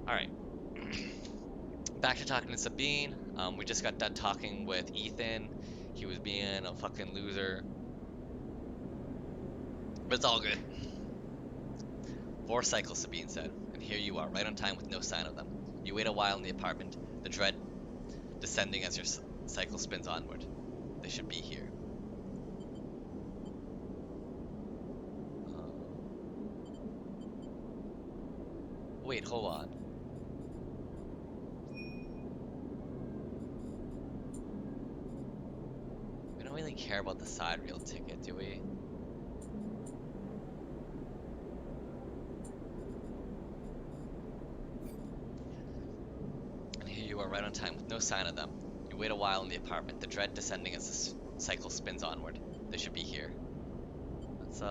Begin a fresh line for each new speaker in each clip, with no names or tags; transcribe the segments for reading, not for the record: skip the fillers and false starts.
Alright. Back to talking to Sabine. We just got done talking with Ethan. He was being a fucking loser. But it's all good. 4 cycles, Sabine said. And here you are, right on time with no sign of them. You wait a while in the apartment, the dread descending as your cycle spins onward. They should be here. Wait, hold on. We don't really care about the side rail ticket, do we? And here you are right on time with no sign of them. You wait a while in the apartment, the dread descending as the cycle spins onward. They should be here. Let's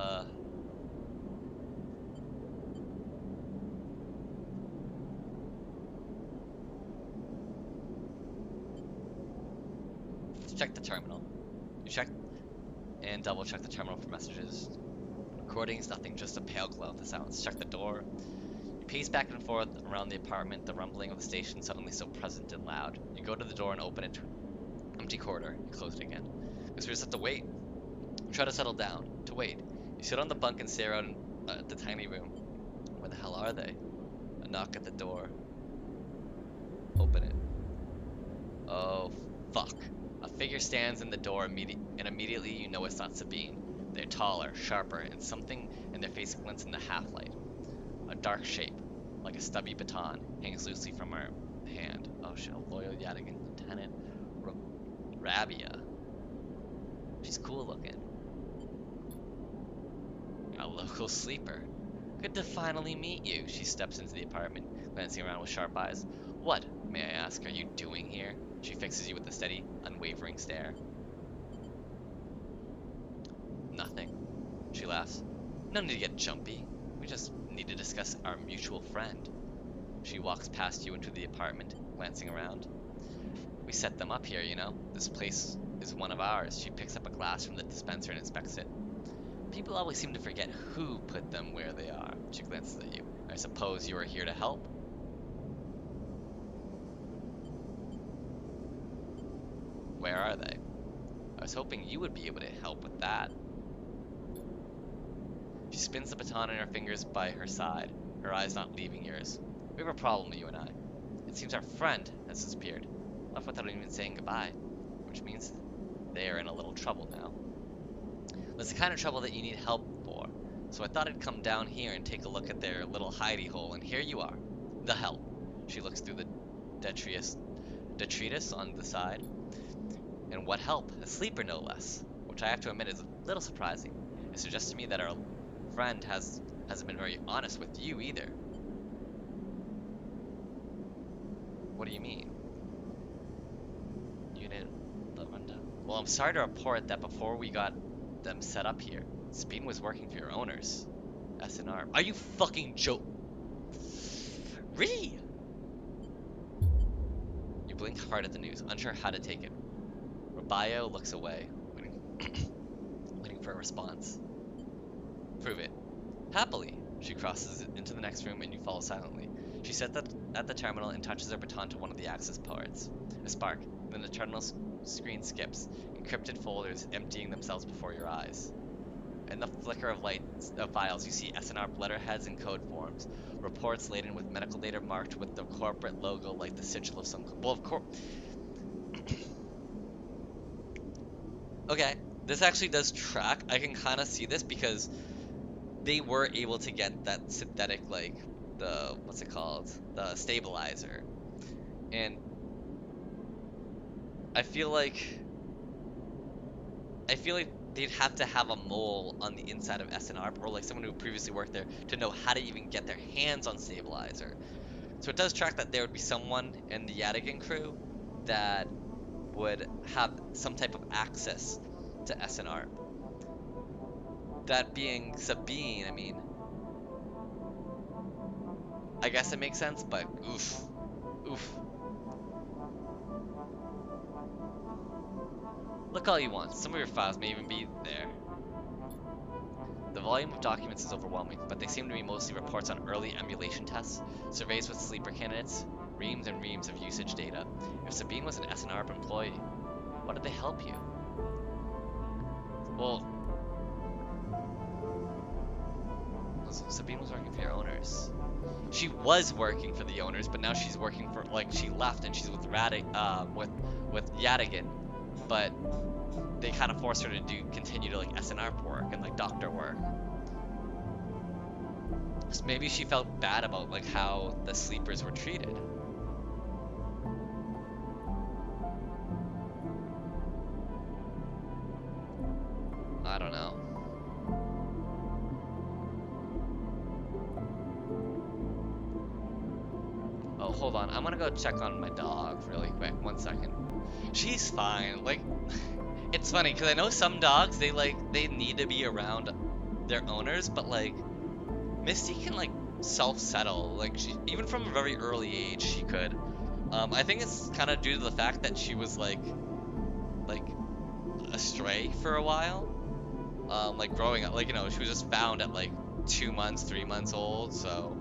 check the terminal. You check and double check the terminal for messages. Recordings, nothing, just a pale glow of the sounds. Check the door. You pace back and forth around the apartment, the rumbling of the station suddenly so present and loud. You go to the door and open it to an empty corridor. You close it again. Because we just have to wait. Try to settle down. To wait. You sit on the bunk and stare out at the tiny room. Where the hell are they? A knock at the door. Open it. Oh, fuck. A figure stands in the door and immediately you know it's not Sabine. They're taller, sharper, and something in their face glints in the half-light. A dark shape, like a stubby baton, hangs loosely from her hand. Oh shit, a loyal Yadigan Lieutenant Rabia. She's cool looking. A local sleeper. Good to finally meet you. She steps into the apartment, glancing around with sharp eyes. What, may I ask, are you doing here? She fixes you with a steady, unwavering stare. Nothing. She laughs. No need to get jumpy. We just need to discuss our mutual friend. She walks past you into the apartment, glancing around. We set them up here, you know. This place is one of ours. She picks up a glass from the dispenser and inspects it. People always seem to forget who put them where they are. She glances at you. I suppose you are here to help? Where are they? I was hoping you would be able to help with that. She spins the baton in her fingers by her side, her eyes not leaving yours. We have a problem, you and I. It seems our friend has disappeared, left without even saying goodbye, which means they are in a little trouble now. It's the kind of trouble that you need help for, so I thought I'd come down here and take a look at their little hidey hole, and here you are. The help. She looks through the detritus on the side. And what help? A sleeper, no less, which I have to admit is a little surprising. It suggests to me that our friend hasn't been very honest with you either. What do you mean? Unit Lavenda. Well, I'm sorry to report that before we got them set up here, Sabine was working for your owners. SNR. Are you fucking Really? You blink hard at the news, unsure how to take it. Rabayo looks away, waiting for a response. Prove it. Happily. She crosses into the next room and you follow silently. She sits at the terminal and touches her baton to one of the access ports. A spark. Then the terminal screen skips, encrypted folders emptying themselves before your eyes. In the flicker of light of files, you see SNR letterheads and code forms, reports laden with medical data marked with the corporate logo like the sigil of some. Well, of course. Okay, this actually does track. I can kind of see this because they were able to get that synthetic, like, what's it called? The stabilizer. And I feel like they'd have to have a mole on the inside of SNR, or like someone who previously worked there, to know how to even get their hands on stabilizer. So it does track that there would be someone in the Yadigan crew that would have some type of access to SNR. That being Sabine, I mean, I guess it makes sense, but oof. Look all you want, some of your files may even be there. The volume of documents is overwhelming, but they seem to be mostly reports on early emulation tests, Surveys with sleeper candidates, reams and reams of usage data. If Sabine was an SNRP employee, why did they help you? Well, Sabine was working for your owners. She was working for the owners, but now she's working for, like, she left and she's with with Yadigan, but they kind of forced her to continue to like SNRP work and like doctor work. So maybe she felt bad about like how the sleepers were treated. I don't know. Oh, hold on. I'm gonna go check on my dog really quick. 1 second. She's fine. Like, it's funny because I know some dogs, they need to be around their owners, but like Misty can like self-settle. Like, she, even from a very early age, she could. I think it's kind of due to the fact that she was like astray for a while. Like growing up, like, you know, she was just found at like 2 months, 3 months old. So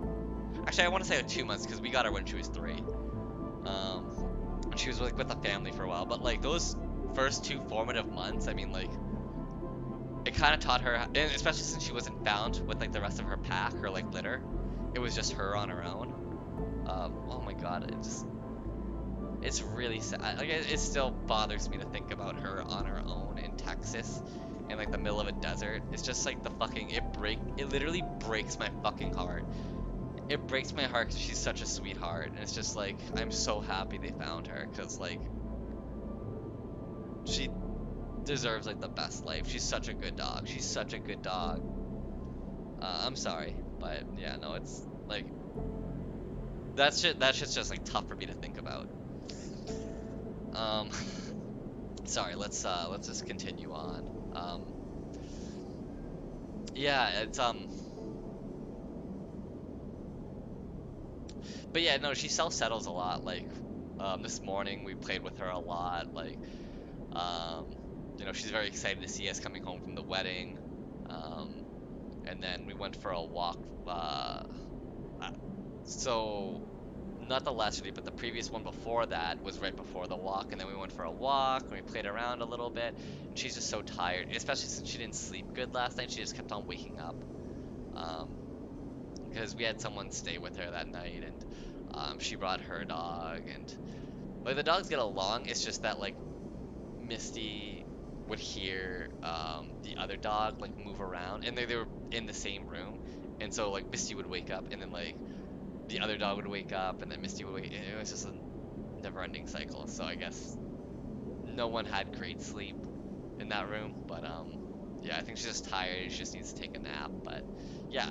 actually, I want to say like 2 months because we got her when she was 3. And she was like with the family for a while. But like those first 2 formative months, I mean, like, it kind of taught her, and especially since she wasn't found with like the rest of her pack or like litter, it was just her on her own. Oh my god, it's really sad. Like, it still bothers me to think about her on her own in Texas, in like the middle of a desert. It's just like the fucking, it literally breaks my fucking heart. It breaks my heart because she's such a sweetheart, and it's just like, I'm so happy they found her, because like, she deserves like the best life. She's such a good dog. She's such a good dog. I'm sorry, but yeah, no, it's like, that shit's just like tough for me to think about. Sorry, let's just continue on. Yeah, it's but yeah, no, she self-settles a lot. Like, this morning we played with her a lot. Like, you know, she's very excited to see us coming home from the wedding. And then we went for a walk. So, not the last day, but the previous one before that was right before the walk. And then we went for a walk and we played around a little bit. And she's just so tired, especially since she didn't sleep good last night. She just kept on waking up. Because we had someone stay with her that night, and she brought her dog, and like the dogs get along. It's just that like Misty would hear the other dog like move around, and they were in the same room, and so like Misty would wake up, and then like the other dog would wake up, and then Misty would wake. It was just a never-ending cycle. So I guess no one had great sleep in that room, but yeah, I think she's just tired. She just needs to take a nap. But yeah,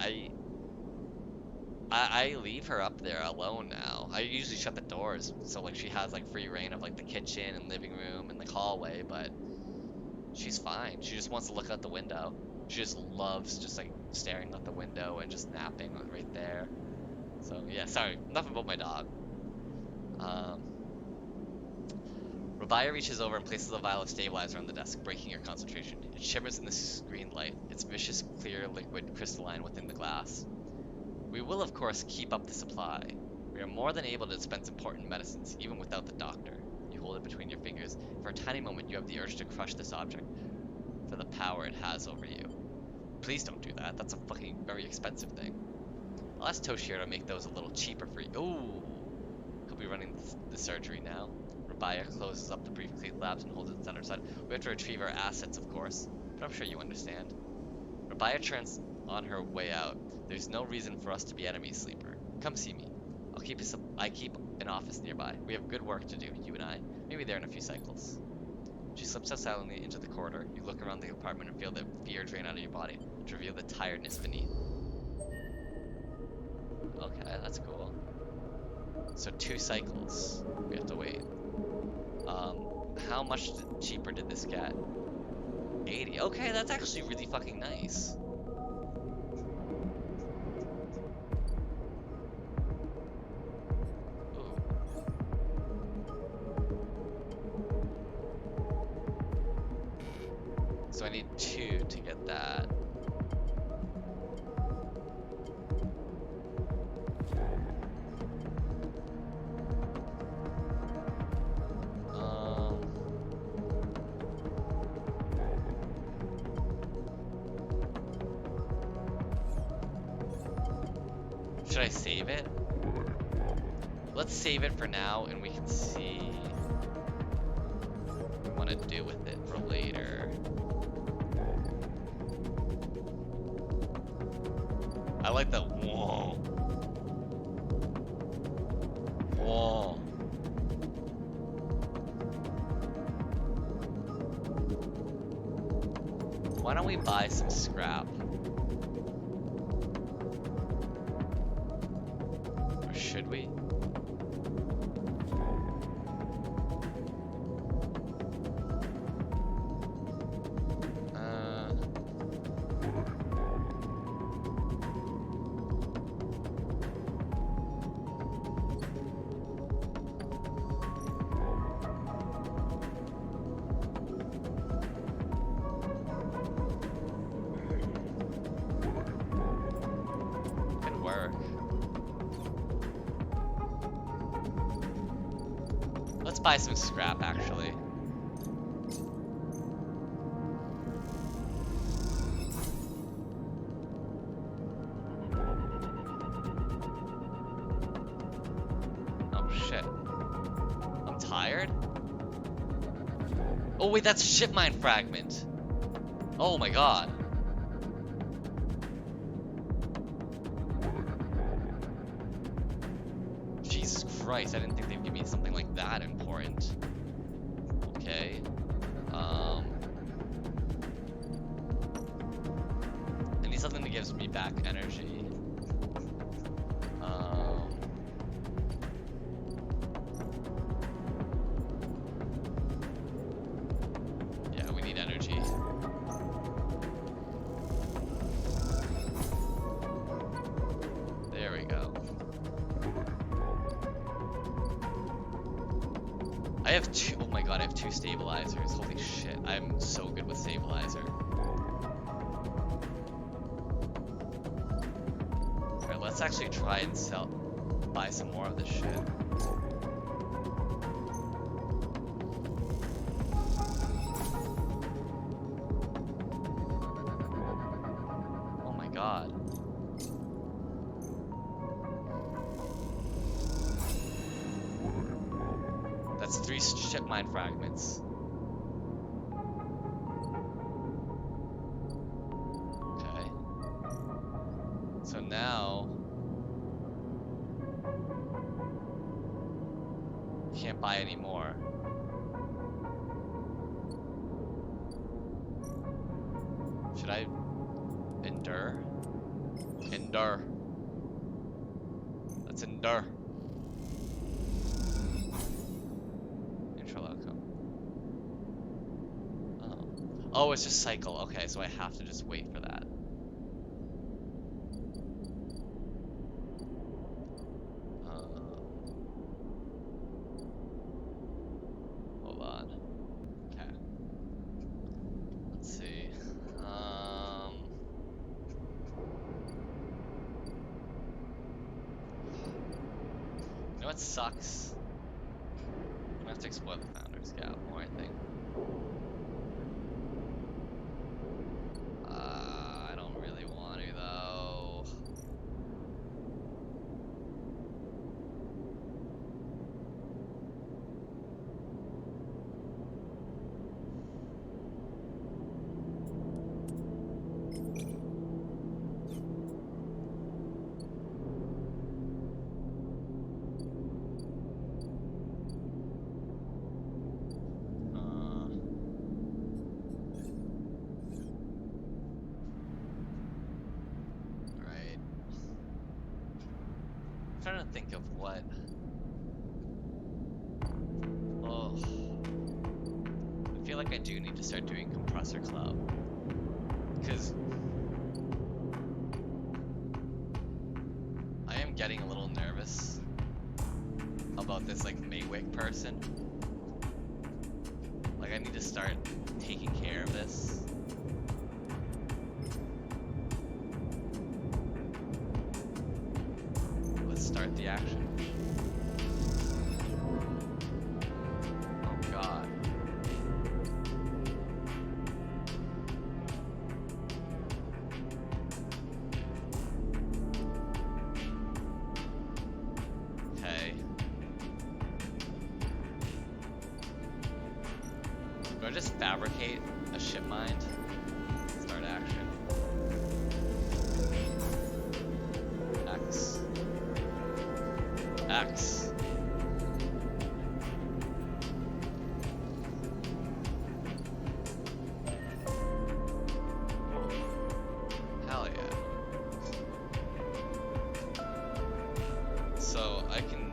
I leave her up there alone now. I usually shut the doors, so like she has like free reign of like the kitchen and living room and the hallway, but she's fine. She just wants to look out the window. She just loves just like staring out the window and just napping right there. So yeah, sorry, enough about my dog. Rabaya reaches over and places a vial of stabilizer on the desk, breaking your concentration. It shimmers in the screen light, its vicious, clear liquid crystalline within the glass. We will, of course, keep up the supply. We are more than able to dispense important medicines, even without the doctor. You hold it between your fingers. For a tiny moment, you have the urge to crush this object, for the power it has over you. Please don't do that. That's a fucking very expensive thing. I'll ask Toshiro to make those a little cheaper for you. Ooh! He'll be running the surgery now. Rabaya closes up the briefcase labs and holds it on her side. We have to retrieve our assets, of course, but I'm sure you understand. Rabaya turns on her way out. There's no reason for us to be enemies, Sleeper. Come see me. I keep an office nearby. We have good work to do, you and I. Maybe there in a few cycles. She slips out silently into the corridor. You look around the apartment and feel the fear drain out of your body to reveal the tiredness beneath. Okay, that's cool. So 2 cycles we have to wait. How much cheaper did this get? 80. Okay, that's actually really fucking nice. Ooh. So I need 2 to get that. Should I save it? Let's save it for now, and we can see what we want to do with it for later. I like the whoa. Whoa. Why don't we buy some scrap? Or should we? Let's buy some scrap, actually. Oh shit. I'm tired? Oh wait, that's ship mine fragment. Oh my god. Jesus Christ, I didn't think they'd give me something like that important. Okay. I need something that gives me back energy. Yeah, we need energy. There we go. I have two, oh my god, I have two stabilizers. Holy shit, I'm so good with stabilizer. Alright, let's actually try and buy some more of this shit. Oh my god. That's 3 ship mine fragments. Okay. So now can't buy any more. Should I endure? Endure. Let's endure. Oh, it's just cycle. Okay, so I have to just wait for that. Hold on. Okay. Let's see. You know what sucks? I'm gonna have to explore the Founders Gap more, I think. I don't really want to though. I'm trying to think of what. Oh, I feel like I do need to start doing Compressor Club, because I am getting a little nervous about this like Maywick person. Like I need to start taking care of this. Start the action. Oh god. Do I just fabricate a ship mind? Start action. X. X. Hell yeah. So I can.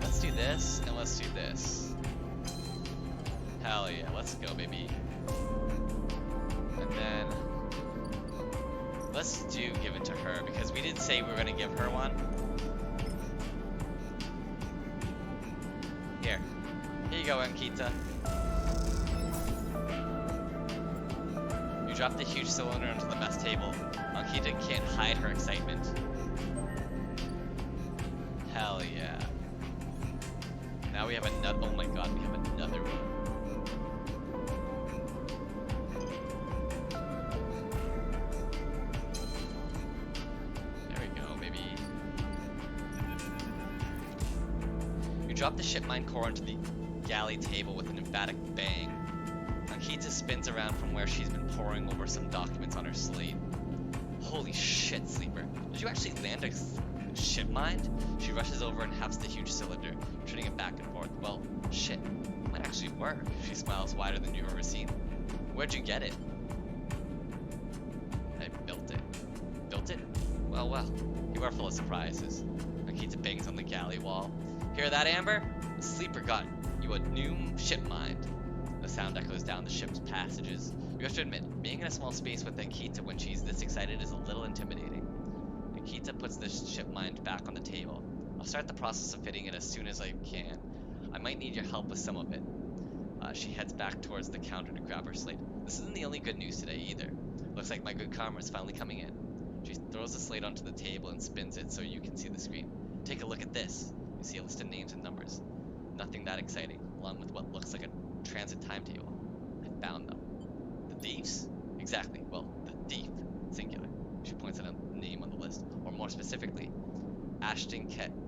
Let's do this and let's do this. Hell yeah, let's go, baby. And then let's do give it to her because we did say we were gonna give her one. Here you go, Ankita. You dropped the huge cylinder onto the mess table. Ankita can't hide her excitement. Hell yeah. Now we have another. Oh my god, we have another one. There we go, baby. You drop the ship mine core onto the galley table with an emphatic bang. Ankita spins around from where she's been poring over some documents on her slate. Holy shit, Sleeper. Did you actually land a ship mine? She rushes over and hefts the huge cylinder, turning it back and forth. Well, shit. It might actually work. She smiles wider than you've ever seen. Where'd you get it? I built it. Built it? Well, well. You are full of surprises. Ankita bangs on the galley wall. Hear that, Amber? The Sleeper got you a new ship mine. The sound echoes down the ship's passages. You have to admit, being in a small space with Ankita when she's this excited is a little intimidating. Ankita puts the ship mind back on the table. I'll start the process of fitting it as soon as I can. I might need your help with some of it. She heads back towards the counter to grab her slate. This isn't the only good news today either. Looks like my good karma is finally coming in. She throws the slate onto the table and spins it so you can see the screen. Take a look at this. You see a list of names and numbers. Nothing that exciting, along with what looks like a transit timetable. I found them. The thieves? Exactly. Well, the thief. Singular. She points at a name on the list. Or more specifically, Ashton Kaidi?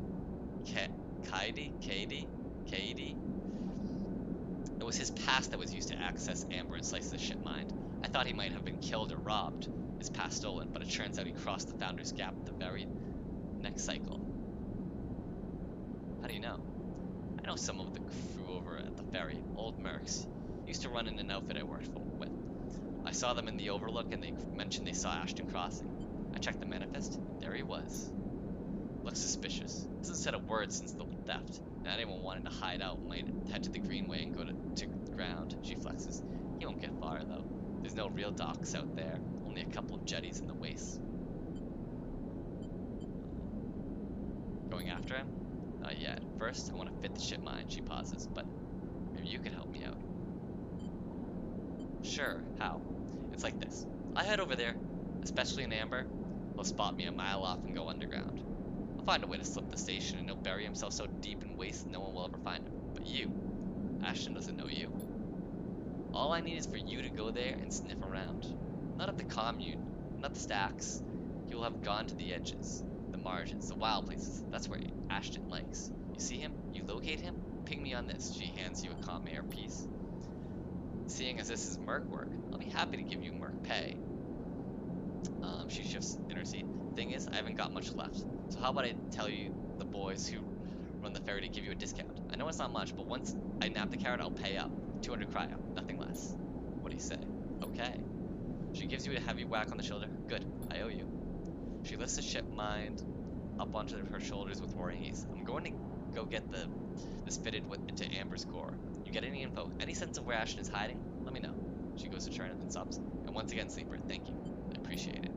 It was his past that was used to access Amber and slice the ship mind. I thought he might have been killed or robbed, his past stolen, but it turns out he crossed the Founder's Gap the very next cycle. How do you know? I know some of the crew over at the ferry, old mercs. Used to run in an outfit I worked with. I saw them in the Overlook and they mentioned they saw Ashton crossing. I checked the manifest, and there he was. Looks suspicious. Hasn't said a word since the theft, and anyone wanting to hide out might head to the Greenway and go to ground. She flexes. He won't get far though. There's no real docks out there, only a couple of jetties in the waste. Going after him? Not yet. First, I want to fit the ship mine. She pauses, but maybe you could help me out. Sure, how? It's like this. I head over there, especially in Amber. He'll spot me a mile off and go underground. I'll find a way to slip the station and he'll bury himself so deep in waste no one will ever find him. But you, Ashton doesn't know you. All I need is for you to go there and sniff around. Not at the commune, not the stacks. You'll have gone to the edges, the margins, the wild places. That's where Ashton likes. You see him? You locate him? Ping me on this. She hands you a comm air piece. Seeing as this is merc work, I'll be happy to give you merc pay. She shifts in her seat. Thing is, I haven't got much left. So how about I tell you the boys who run the ferry to give you a discount? I know it's not much, but once I nab the carrot, I'll pay up. 200 cryo, nothing less. What do you say? Okay. She gives you a heavy whack on the shoulder. Good, I owe you. She lifts the ship mind up onto her shoulders with roaring ease. I'm going to go get this fitted into Amber's core. You get any info, any sense of where Ashton is hiding? Let me know. She goes to turn and then stops. And once again, Sleeper, thank you. I appreciate it.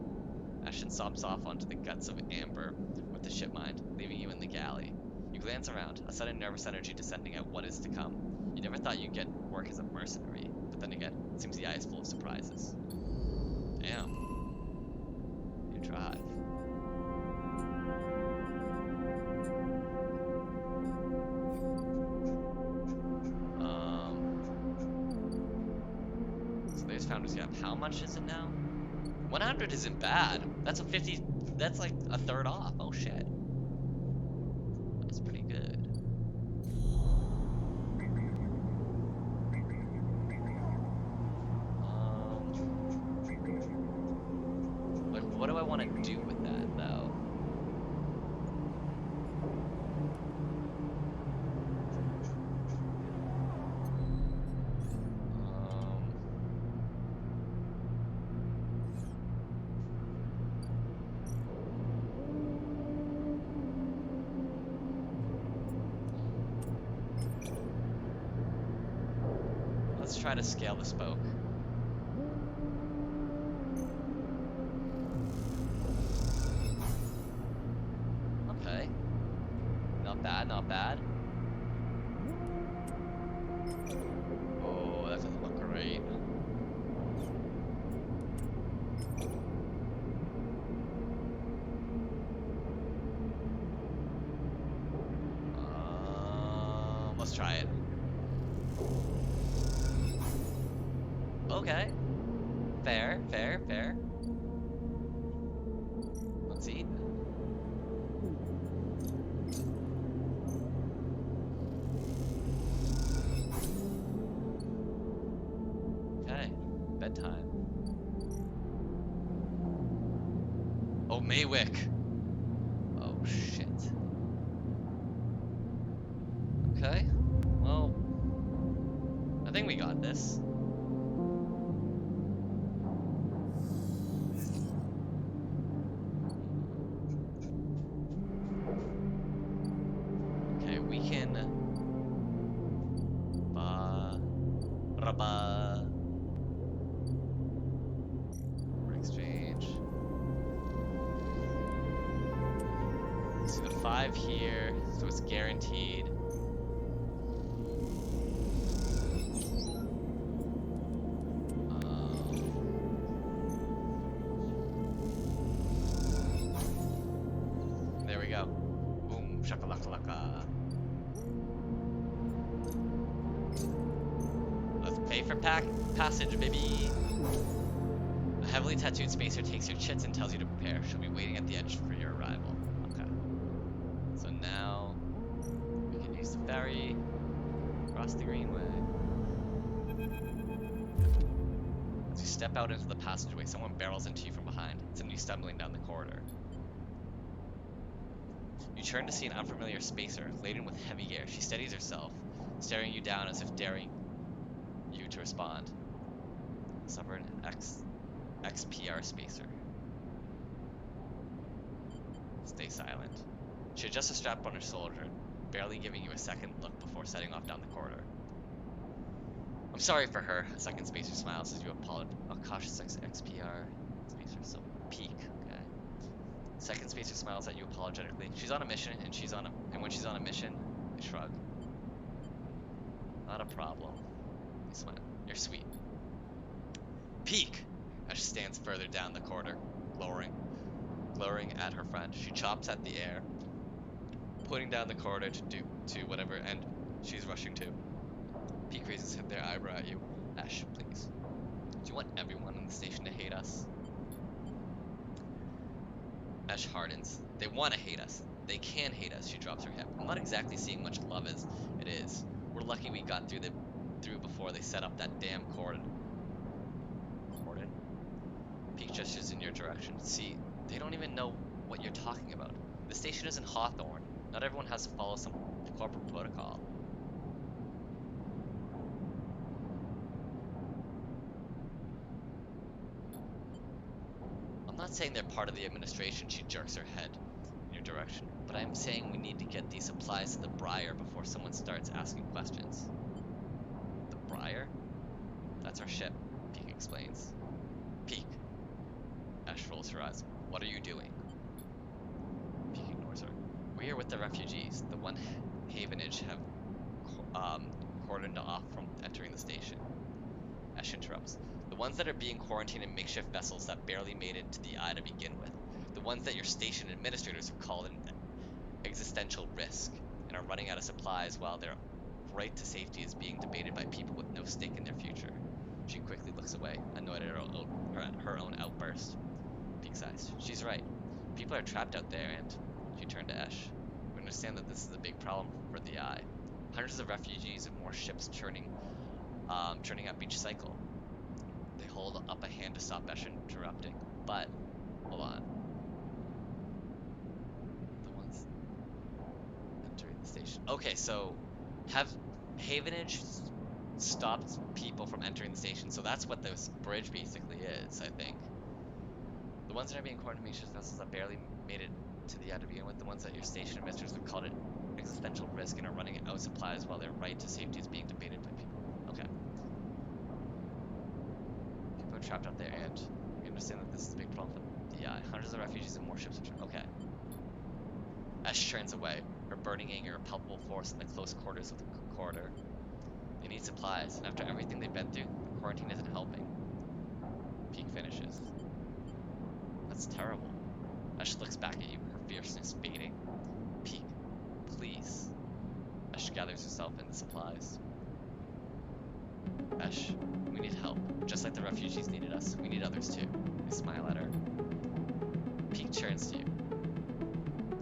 Ash then sobs off onto the guts of Amber with the ship mind, leaving you in the galley. You glance around, a sudden nervous energy descending at what is to come. You never thought you'd get work as a mercenary, but then again, it seems the eye is full of surprises. Damn. You drive. So there's Founders Gap. How much is it now? 100 isn't bad. That's a 50. That's like a third off. Oh shit. That's pretty good. Like, what do I want to do with that though? Let's try to scale the spoke. Okay. Not bad, not bad. Oh, that doesn't look great. Let's try it. Okay. Fair, fair, fair. Let's eat. Okay. Bedtime. Oh, Maywick. Oh, shit. Okay. Well, I think we got this. Okay, we can exchange. So the 5 here, so it's guaranteed. There we go. Boom, shakalaka. Let's pay for passage, baby. A heavily tattooed spacer takes your chits and tells you to prepare. She'll be waiting at the edge for your arrival. Okay. So now we can use the ferry, cross the greenway. As you step out into the passageway, someone barrels into you from behind, sending you stumbling down the corridor. You turn to see an unfamiliar spacer, laden with heavy gear. She steadies herself, staring you down as if daring you to respond. Stubborn XPR spacer. Stay silent. She adjusts a strap on her shoulder, barely giving you a second look before setting off down the corridor. I'm sorry for her. A second spacer smiles as you apologize. A cautious XPR spacer, so peak. Okay. Second spacer smiles at you apologetically. She's on a mission, and when she's on a mission, they shrug. Not a problem. You smile. You're sweet. Peak! Ash stands further down the corridor, glowering at her friend. She chops at the air, pointing down the corridor to whatever end she's rushing to. Peak raises their eyebrow at you. Ash, please. Do you want everyone in the station to hate us? Ash hardens. They want to hate us. They can hate us. She drops her hip. I'm not exactly seeing much love as it is. We're lucky we got through before they set up that damn cordon. Cordon? Peak gestures in your direction. See, they don't even know what you're talking about. The station isn't Hawthorne. Not everyone has to follow some corporate protocol. I'm not saying they're part of the administration. She jerks her head in your direction. But I'm saying we need to get these supplies to the Briar before someone starts asking questions. The Briar? That's our ship, Peak explains. Peak. Ash rolls her eyes. What are you doing? Peek ignores her. We are with the refugees. The one Havenage have cordoned off from entering the station. Ash interrupts. The ones that are being quarantined in makeshift vessels that barely made it to the eye to begin with. The ones that your station administrators have called an existential risk and are running out of supplies while their right to safety is being debated by people with no stake in their future. She quickly looks away, annoyed at her own outburst. Peek sighs. She's right. People are trapped out there, and she turned to Ash. We understand that this is a big problem for the Eye. Hundreds of refugees and more ships churning up each cycle. They hold up a hand to stop Ash interrupting. But, hold on. The ones entering the station. Okay, so have Havenage stopped people from entering the station, so that's what this bridge basically is, I think. The ones that are being quarantined vessels that barely made it to the eye to begin with, the ones that your station administrators have called it existential risk and are running out of supplies while their right to safety is being debated by people. Okay. People are trapped out there, and we understand that this is a big problem for the Eye. Hundreds of refugees and more ships are trapped. Okay. Ash turns away, her burning anger a palpable force in the close quarters of the corridor. They need supplies, and after everything they've been through, the quarantine isn't helping. Peek finishes. That's terrible. Ash looks back at you, her fierceness fading. Peek, please. Ash gathers herself in the supplies. Ash, we need help. Just like the refugees needed us, we need others too. You smile at her. Peek turns to you.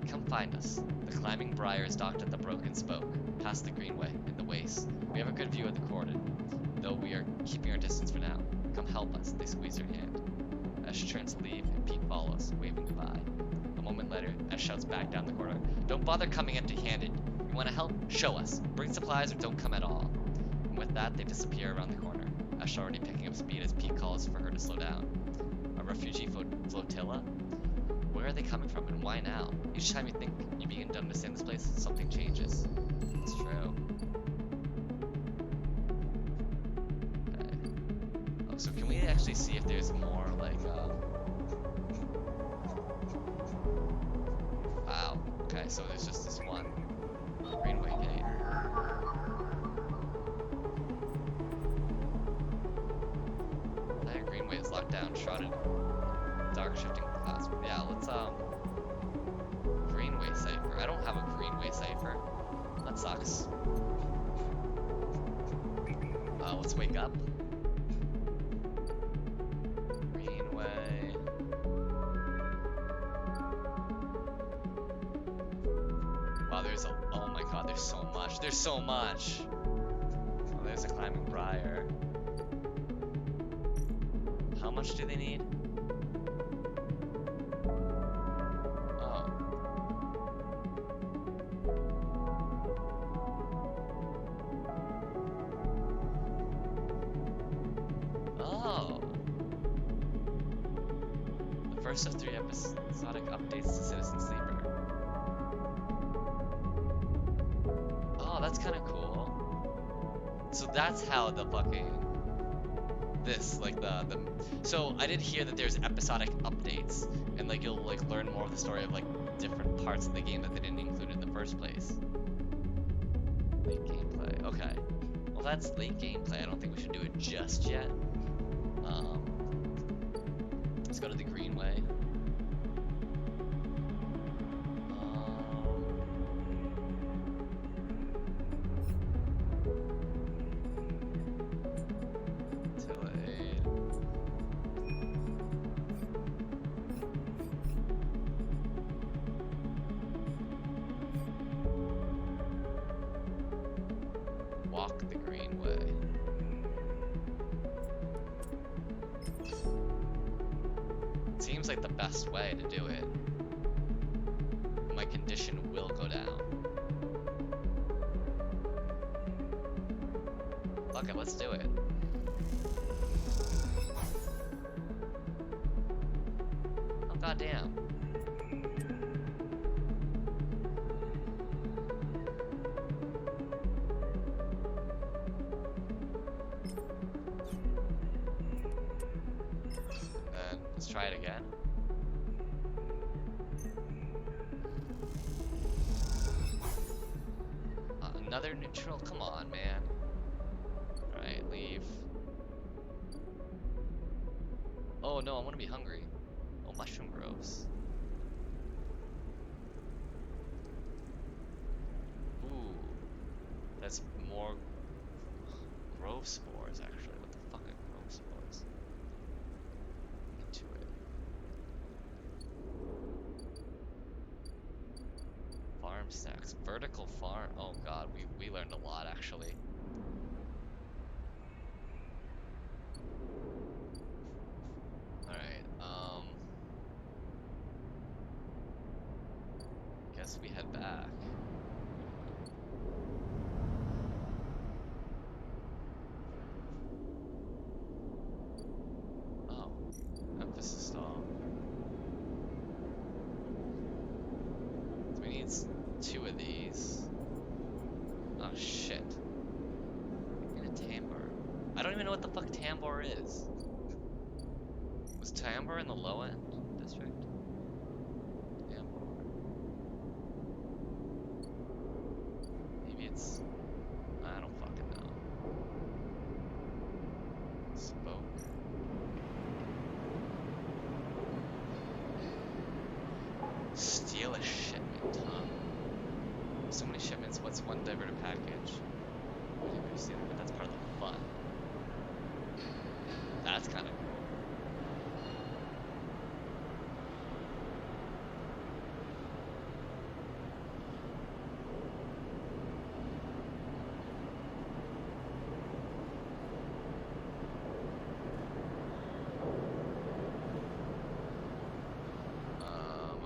Come find us. The climbing briar is docked at the Broken Spoke, past the Greenway, in the waste. We have a good view of the cordon, though we are keeping our distance for now. Come help us. They squeeze her hand. Ash turns to leave, and Peek follows, waving goodbye. A moment later, Ash shouts back down the corridor. Don't bother coming empty-handed. You want to help? Show us. Bring supplies or don't come at all. And with that, they disappear around the corner. Ash already picking up speed as Peek calls for her to slow down. A refugee flotilla? Where are they coming from, and why now? Each time you think you begin to understand this place, something changes. It's true. Okay. Oh, so can we actually see if there's more, like, wow. Okay, so there's just this one Greenway gate. That Greenway is locked down, shrouded, dark shifting clouds. Yeah, let's, Greenway cipher. I don't have a Greenway cipher. That sucks. Let's wake up. Greenway. Wow, oh my god, there's so much. There's so much. Oh, there's a climbing briar. How much do they need? First of 3 episodic updates to Citizen Sleeper. Oh, that's kind of cool. So that's how the fucking so I did hear that there's episodic updates and like you'll like learn more of the story of like different parts of the game that they didn't include in the first place. Late gameplay. Okay. Well, that's late gameplay. I don't think we should do it just yet. Let's go to the Greenway. Walk the Greenway. Seems like the best way to do it. My condition will go down. Fuck it, let's do it. Oh goddamn. Let's try it again. Another neutral? Come on, man. Alright, leave. Oh no, I'm gonna be hungry. Oh, mushroom groves. Ooh. That's more grove spores, actually. What the fuck are grove spores? Into it. Farm stacks. Vertical farm. Oh god, we learned a lot, actually. Alright, guess we head back. Oh, emphasis stall. So we need 2 of these. Oh shit. And a tambour. I don't even know what the fuck tambour is. Was tambour in the low end district? Tambour. Maybe it's. I don't fucking know. Spoke. Steal a shipment, huh? So many shipments, what's one diverted package? But that's part of the fun. That's kind of cool.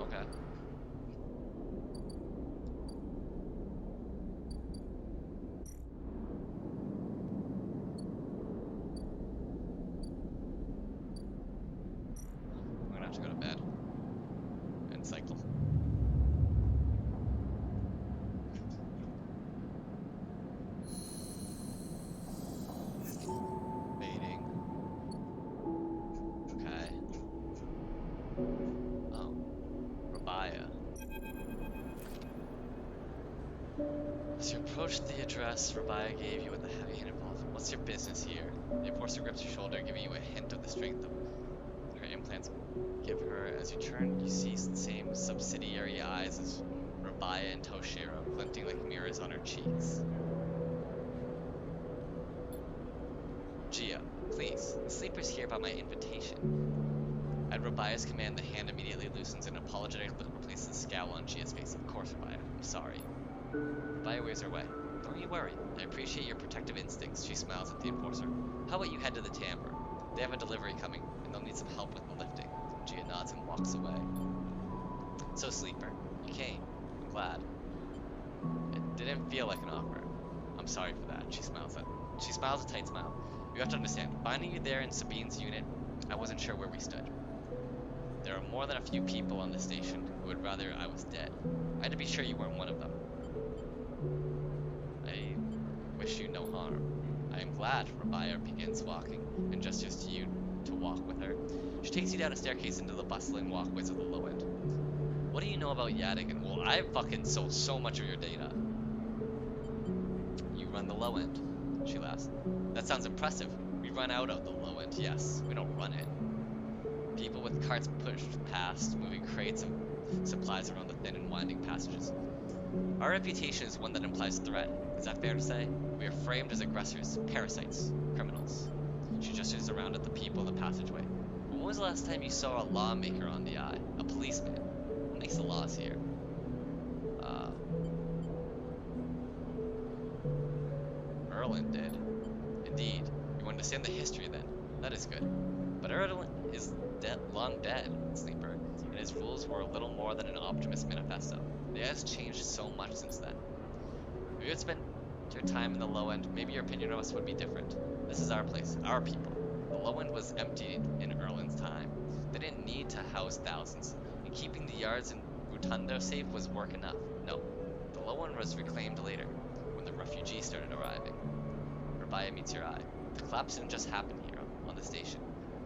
Okay. I'm gonna have to go to bed and cycle. Baiting. Okay. Oh. Rabaya. As you approach the address Rabaya gave you with a heavy-handed pulse, what's your business here? The enforcer grips your shoulder, giving you a hint of the strength of her implants give her. As you turn, you see the same subsidiary eyes as Rabaya and Toshiro, glinting like mirrors on her cheeks. Gia, please, the sleeper's here by my invitation. At Rabaya's command, the hand immediately loosens and an apologetic look replaces the scowl on Gia's face. Of course, Rabaya, I'm sorry. Rabaya waves her away. Don't you worry, I appreciate your protective instincts, she smiles at the enforcer. How about you head to the tambour? They have a delivery coming, and they'll need some help with the lifting. Gia nods and walks away. So, Sleeper, you came. I'm glad. It didn't feel like an offer. I'm sorry for that, she smiles a tight smile. You have to understand, finding you there in Sabine's unit, I wasn't sure where we stood. There are more than a few people on this station who would rather I was dead. I had to be sure you weren't one of them. I wish you no harm. I am glad, Rabaya begins walking, and gestures to you to walk with her. She takes you down a staircase into the bustling walkways of the low end. What do you know about Yadigan? Well, I fucking sold so much of your data. You run the low end, she laughs. That sounds impressive. We run out of the low end, yes. We don't run it. People with carts push past, moving crates of supplies around the thin and winding passages. Our reputation is one that implies threat. Is that fair to say? We are framed as aggressors, parasites, criminals. She gestures around at the people in the passageway. When was the last time you saw a lawmaker on the eye? A policeman? Who makes the laws here? Erland did. Indeed. You understand the history then. That is good. But Erland is long dead, Sleeper, and his rules were a little more than an optimist manifesto. It has changed so much since then. If you had spent your time in the low end, maybe your opinion of us would be different. This is our place, our people. The low end was emptied in Erland's time. They didn't need to house thousands, and keeping the yards and Rotunda safe was work enough. No, the low end was reclaimed later, when the refugees started arriving. Rabaya meets your eye. The collapse didn't just happen here, on the station.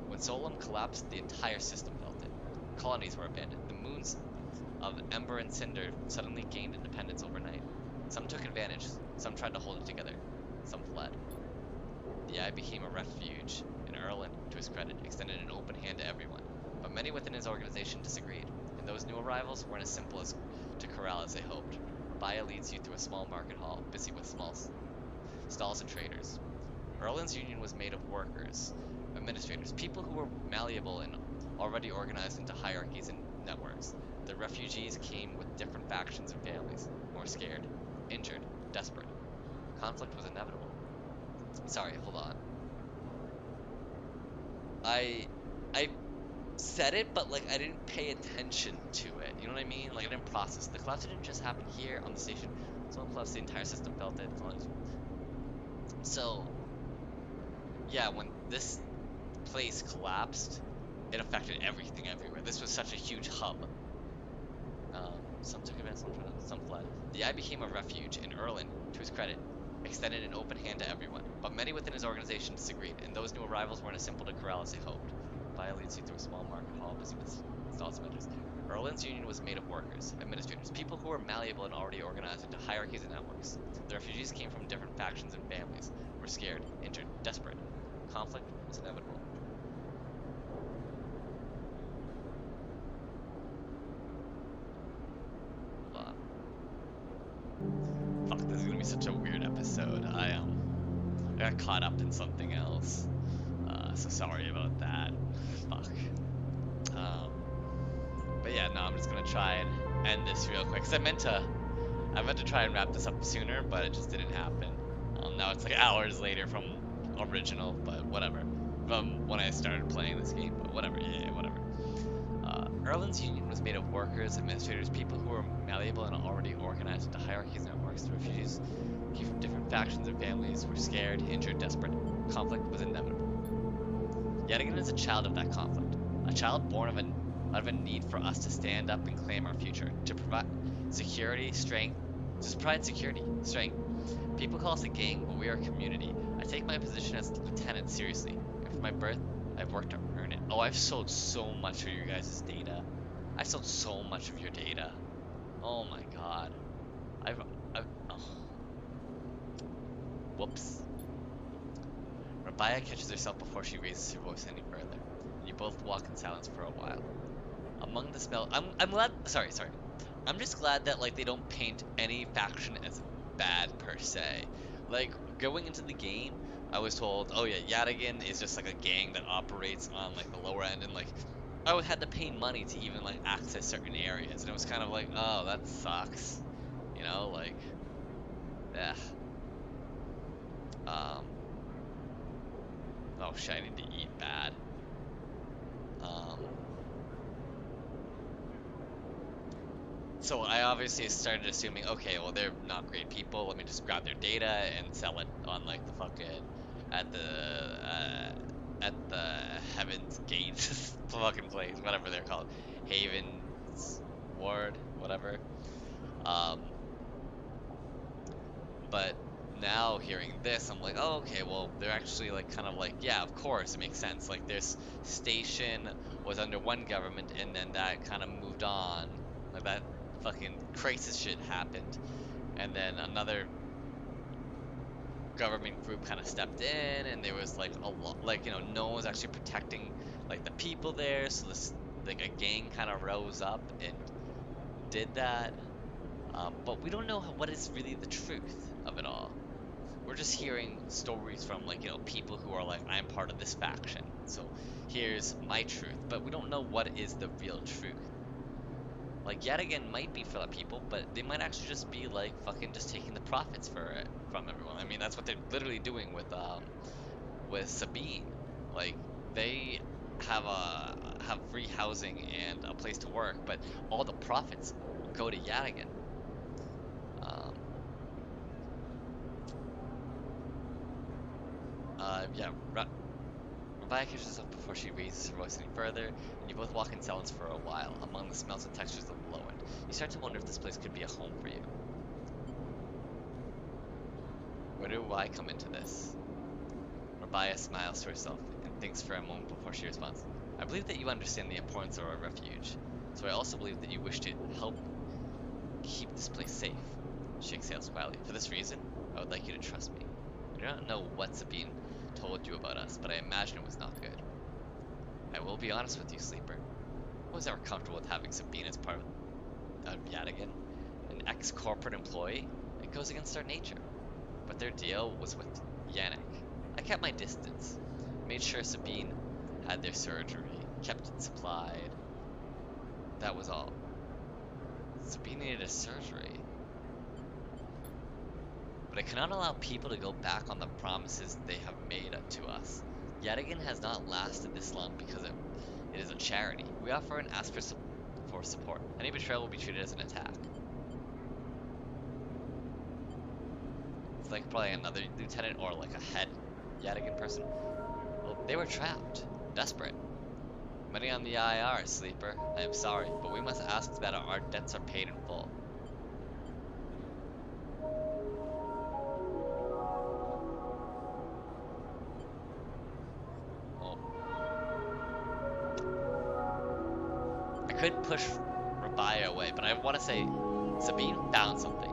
When Solom collapsed, the entire system felt it. Colonies were abandoned. The moons of Ember and Cinder suddenly gained independence overnight. Some took advantage, some tried to hold it together, some fled. The Eye became a refuge, and Erlen, to his credit, extended an open hand to everyone. But many within his organization disagreed, and those new arrivals weren't as simple as to corral as they hoped. Rabia leads you through a small market hall, busy with small stalls and traders. Erlen's union was made of workers, administrators, people who were malleable and already organized into hierarchies and networks. The refugees came with different factions and families, more scared, injured, desperate. Conflict was inevitable. Sorry, hold on. I said it, but like I didn't pay attention to it. You know what I mean? Like I didn't process. The collapse didn't just happen here on the station. So plus the entire system felt it. So yeah, when this place collapsed, it affected everything everywhere. This was such a huge hub. Some took advantage, some fled. The Eye became a refuge, and Erlen, to his credit, extended an open hand to everyone. But many within his organization disagreed, and those new arrivals weren't as simple to corral as they hoped. Via leads you through a small market hall busy with stalls and vendors. Erlen's union was made of workers, administrators, people who were malleable and already organized into hierarchies and networks. The refugees came from different factions and families, were scared, injured, desperate. Conflict was inevitable. Fuck, this is gonna be such a weird episode. I got caught up in something else. So sorry about that. Fuck. But yeah, no, I'm just gonna try and end this real quick. Cause I meant to try and wrap this up sooner, but it just didn't happen. Now it's like hours later from original, but whatever. From when I started playing this game, but whatever. Yeah, whatever. Erlen's union was made of workers, administrators, people who were malleable and already organized into hierarchies and networks. The refugees came from different factions and families, were scared, injured, desperate. Conflict was inevitable. Yadigan is a child of that conflict, a child born out of a need for us to stand up and claim our future, to provide security, strength, just provide security, strength. People call us a gang, but we are a community. I take my position as lieutenant seriously, and from my birth, I've worked to earn it. Oh, I've sold so much of your guys' data. I sold so much of your data. Oh my god. Oh. Whoops. Rabia catches herself before she raises her voice any further. You both walk in silence for a while. Among the smell, I'm glad. Sorry. I'm just glad that like they don't paint any faction as bad per se. Like going into the game, I was told, oh yeah, Yadigan is just like a gang that operates on like the lower end, and like I had to pay money to even like access certain areas, and it was kind of like, oh, that sucks, you know, like, yeah. Oh shit, I need to eat bad. So I obviously started assuming, okay, well they're not great people. Let me just grab their data and sell it on like the fucking at the Heaven's Gate fucking place, whatever they're called, Haven's Ward, whatever. Um, but now hearing this, I'm like, oh, okay, well they're actually like kind of like, yeah, of course it makes sense. Like this station was under one government, and then that kind of moved on, like that fucking crisis shit happened, and then another government group kind of stepped in, and there was like a lot, like, you know, no one was actually protecting like the people there, so this like a gang kind of rose up and did that. But we don't know what is really the truth of it all. We're just hearing stories from like, you know, people who are like, I'm part of this faction, so here's my truth, but we don't know what is the real truth. Like Yadigan might be for the people, but they might actually just be like fucking just taking the profits for it from everyone. I mean, that's what they're literally doing with Sabine. Like they have free housing and a place to work, but all the profits go to Yadigan. Um, yeah, Rabia catches herself before she raises her voice any further, and you both walk in silence for a while, among the smells and textures of the low end. You start to wonder if this place could be a home for you. Where do I come into this? Rabia smiles to herself and thinks for a moment before she responds. I believe that you understand the importance of our refuge, so I also believe that you wish to help keep this place safe. She exhales quietly. For this reason, I would like you to trust me. I do not know what Sabine told you about us, but I imagine it was not good. I will be honest with you, Sleeper. I was never comfortable with having Sabine as part of Yadigan, an ex-corporate employee. It goes against our nature. But their deal was with Yannick. I kept my distance, made sure Sabine had their surgery, kept it supplied. That was all. Sabine needed a surgery. But I cannot allow people to go back on the promises they have made to us. Yadigan has not lasted this long because it is a charity. We offer and ask for support. Any betrayal will be treated as an attack. It's like probably another lieutenant or like a head Yadigan person. Well, they were trapped, desperate. Money on the IR, Sleeper. I am sorry, but we must ask that our debts are paid in full. Oh. I could push Rabaya away, but I want to say Sabine found something.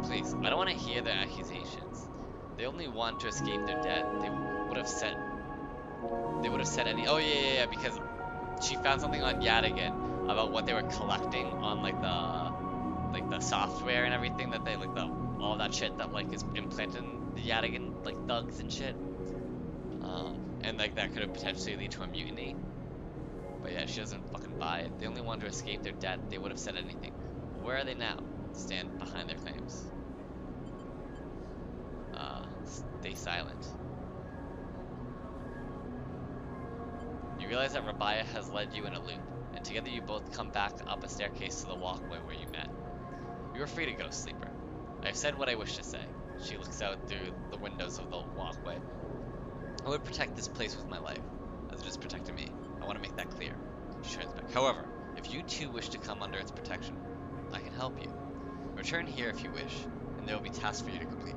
Please, I don't want to hear their accusations. They only want to escape their debt. They would have said any. Oh yeah, because she found something on Yadigan about what they were collecting on like the software and everything that they like all that shit that like is implanted in the Yadigan like thugs and shit. And like that could have potentially lead to a mutiny. But yeah, she doesn't fucking buy it. They only wanted to escape their debt. They would have said anything. Where are they now? Stand behind their claims. Stay silent. You realize that Rabaya has led you in a loop, and together you both come back up a staircase to the walkway where you met. You are free to go, Sleeper. I have said what I wish to say. She looks out through the windows of the walkway. I would protect this place with my life, as it has protected me. I want to make that clear. She turns back. However, if you too wish to come under its protection, I can help you. Return here if you wish, and there will be tasks for you to complete.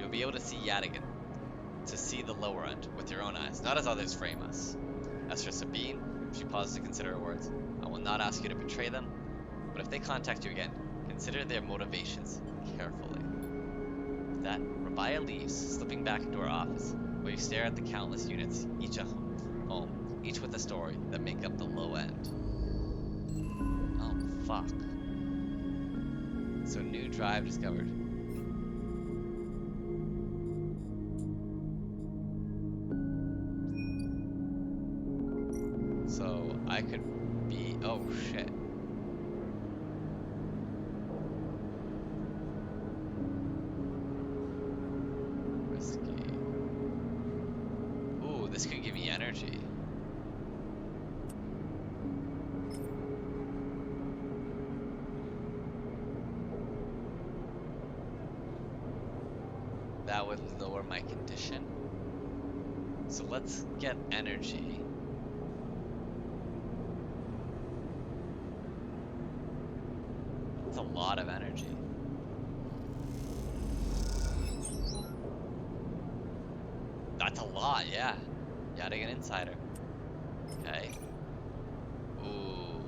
You'll be able to see Yadigan, to see the lower end, with your own eyes, not as others frame us. As for Sabine, she pauses to consider her words. I will not ask you to betray them, but if they contact you again, consider their motivations carefully. With that, Rabaya leaves, slipping back into her office, while you stare at the countless units, each a home, each with a story that make up the low end. Oh, fuck. So new drive discovered. So I could be, oh shit. Risky. Ooh, this could give me energy. That would lower my condition. So let's get energy. That's a lot of energy. That's a lot, yeah. Yadigan Insider. Okay. Ooh.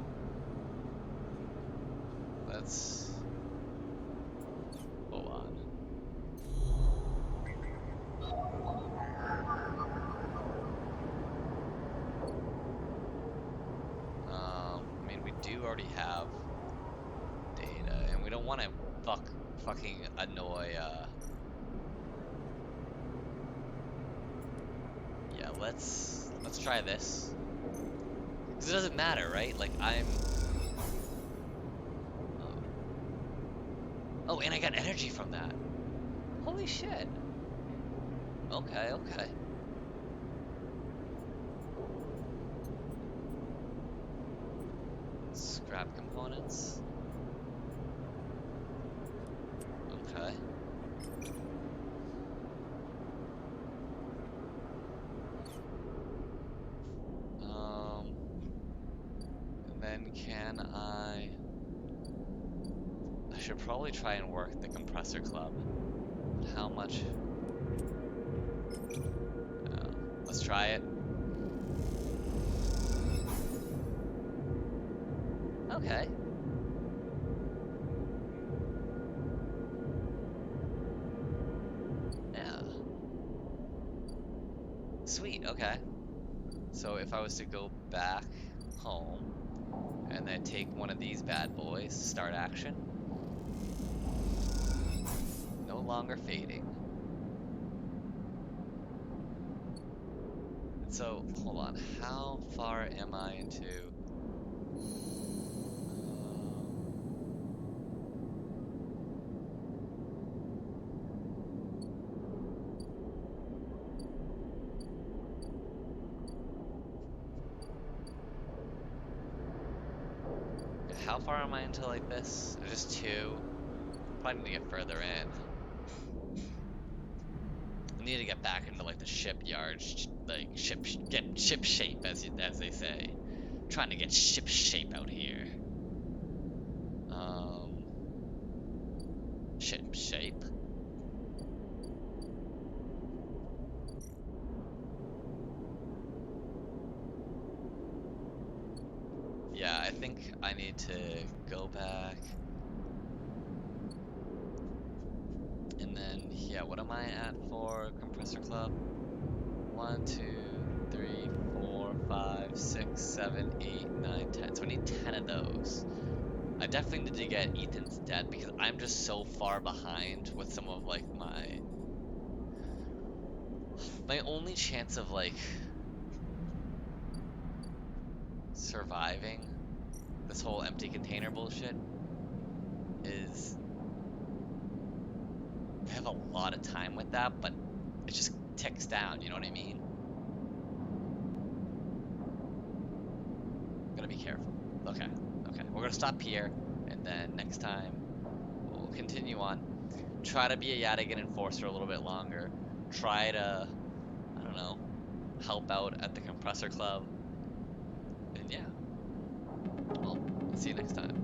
Let's... hold on. I mean, we do already have data, and we don't want to fucking annoy, yeah, let's try this. Because it doesn't matter, right? Like, I'm... Oh, and I got energy from that. Holy shit. Okay, okay. Scrap components. Okay. And then can I should probably try and work the compressor club. How much? Let's try it. Okay. Yeah. Sweet, okay. So if I was to go back home and then take one of these bad boys, start action. No longer fading. So, hold on. How far am I into... how far am I into like this? There's just two. Probably need to get further in. I need to get back into like the shipyard, like get ship shape as they say. Trying to get ship shape out here. Ship shape. Yeah, I think I need to go back. And then, yeah, what am I at for Compressor Club? 1, 2, 3, 4, 5, 6, 7, 8, 9, 10. So I need 10 of those. I definitely need to get Ethan's debt because I'm just so far behind with some of like my only chance of like surviving this whole empty container bullshit is I have a lot of time with that, but it just ticks down, you know what I mean? Gotta be careful. Okay, okay. We're gonna stop here, and then next time we'll continue on. Try to be a Yadigan enforcer a little bit longer. Try to, I don't know, help out at the compressor club. And yeah, well, see you next time.